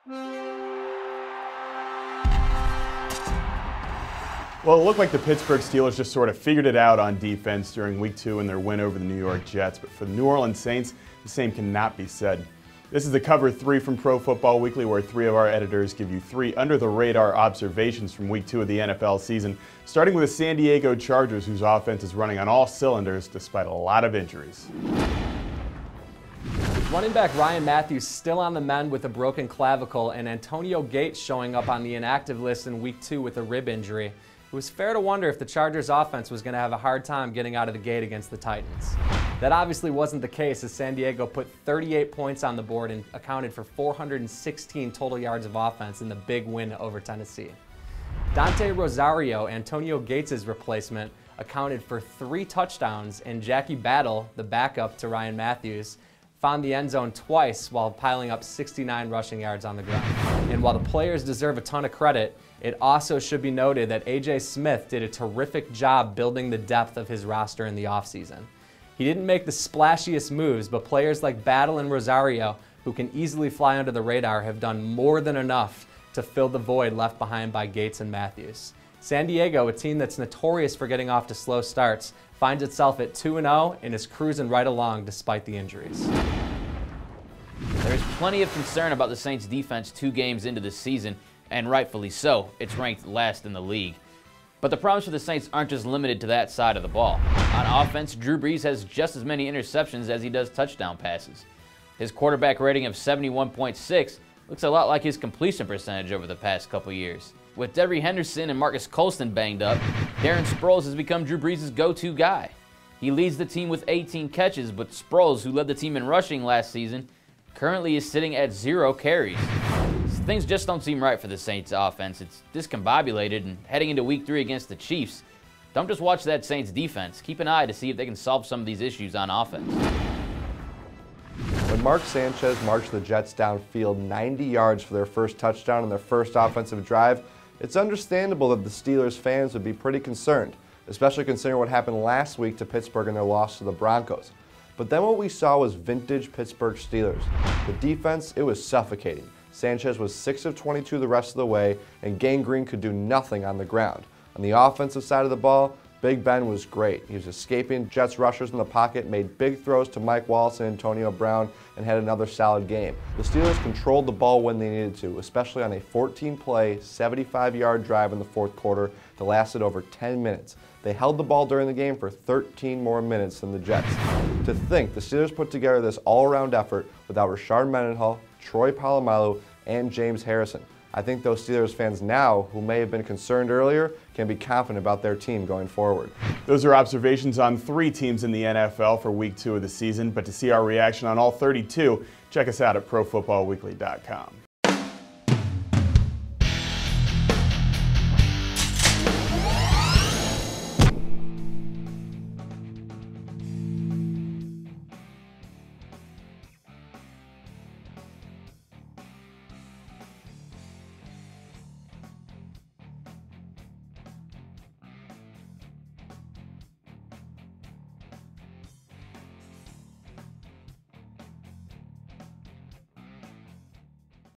Well, it looked like the Pittsburgh Steelers just sort of figured it out on defense during Week 2 in their win over the New York Jets, but for the New Orleans Saints, the same cannot be said. This is the Cover 3 from Pro Football Weekly, where 3 of our editors give you 3 under-the-radar observations from Week 2 of the NFL season, starting with the San Diego Chargers, whose offense is running on all cylinders despite a lot of injuries. Running back Ryan Matthews still on the mend with a broken clavicle, and Antonio Gates showing up on the inactive list in Week 2 with a rib injury. It was fair to wonder if the Chargers offense was going to have a hard time getting out of the gate against the Titans. That obviously wasn't the case, as San Diego put 38 points on the board and accounted for 416 total yards of offense in the big win over Tennessee. Dante Rosario, Antonio Gates' replacement, accounted for 3 touchdowns, and Jackie Battle, the backup to Ryan Matthews, found the end zone twice while piling up 69 rushing yards on the ground. And while the players deserve a ton of credit, it also should be noted that A.J. Smith did a terrific job building the depth of his roster in the offseason. He didn't make the splashiest moves, but players like Battle and Rosario, who can easily fly under the radar, have done more than enough to fill the void left behind by Gates and Matthews. San Diego, a team that's notorious for getting off to slow starts, finds itself at 2-0 and is cruising right along despite the injuries. There's plenty of concern about the Saints' defense 2 games into the season, and rightfully so. It's ranked last in the league. But the problems for the Saints aren't just limited to that side of the ball. On offense, Drew Brees has just as many interceptions as he does touchdown passes. His quarterback rating of 71.6 looks a lot like his completion percentage over the past couple years. With Devery Henderson and Marcus Colston banged up, Darren Sproles has become Drew Brees' go-to guy. He leads the team with 18 catches, but Sproles, who led the team in rushing last season, currently is sitting at 0 carries. Things just don't seem right for the Saints offense. It's discombobulated, and heading into Week 3 against the Chiefs, don't just watch that Saints defense. Keep an eye to see if they can solve some of these issues on offense. When Mark Sanchez marched the Jets downfield 90 yards for their first touchdown on their first offensive drive, it's understandable that the Steelers fans would be pretty concerned, especially considering what happened last week to Pittsburgh in their loss to the Broncos. But then what we saw was vintage Pittsburgh Steelers. The defense, it was suffocating. Sanchez was 6 of 22 the rest of the way, and Gang Green could do nothing on the ground. On the offensive side of the ball, Big Ben was great. He was escaping Jets rushers in the pocket, made big throws to Mike Wallace and Antonio Brown, and had another solid game. The Steelers controlled the ball when they needed to, especially on a 14-play, 75-yard drive in the fourth quarter that lasted over 10 minutes. They held the ball during the game for 13 more minutes than the Jets. To think the Steelers put together this all-around effort without Rashard Mendenhall, Troy Polamalu, and James Harrison. I think those Steelers fans now, who may have been concerned earlier, can be confident about their team going forward. Those are observations on 3 teams in the NFL for Week 2 of the season, but to see our reaction on all 32, check us out at ProFootballWeekly.com.